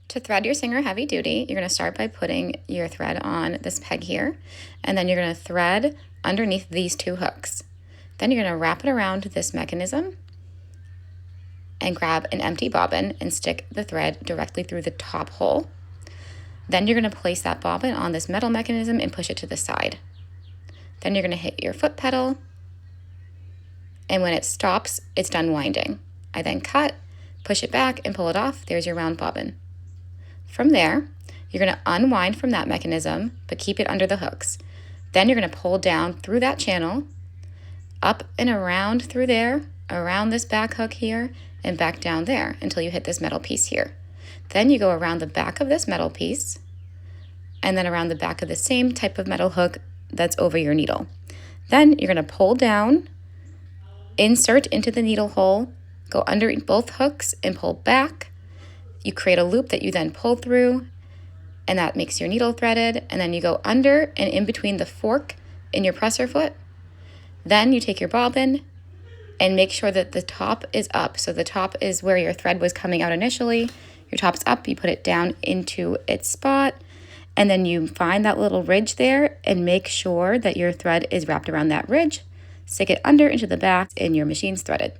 To thread your Singer Heavy Duty, you're going to start by putting your thread on this peg here, and then you're going to thread underneath these two hooks. Then you're going to wrap it around this mechanism and grab an empty bobbin and stick the thread directly through the top hole. Then you're going to place that bobbin on this metal mechanism and push it to the side. Then you're going to hit your foot pedal, and when it stops, it's done winding. I then cut, push it back, and pull it off. There's your round bobbin. From there, you're going to unwind from that mechanism, but keep it under the hooks. Then you're going to pull down through that channel, up and around through there, around this back hook here, and back down there until you hit this metal piece here. Then you go around the back of this metal piece, and then around the back of the same type of metal hook that's over your needle. Then you're going to pull down, insert into the needle hole, go under both hooks and pull back. You create a loop that you then pull through, and that makes your needle threaded, and then you go under and in between the fork in your presser foot. Then you take your bobbin and make sure that the top is up. So the top is where your thread was coming out initially. Your top's up, you put it down into its spot, and then you find that little ridge there and make sure that your thread is wrapped around that ridge. Stick it under into the back and your machine's threaded.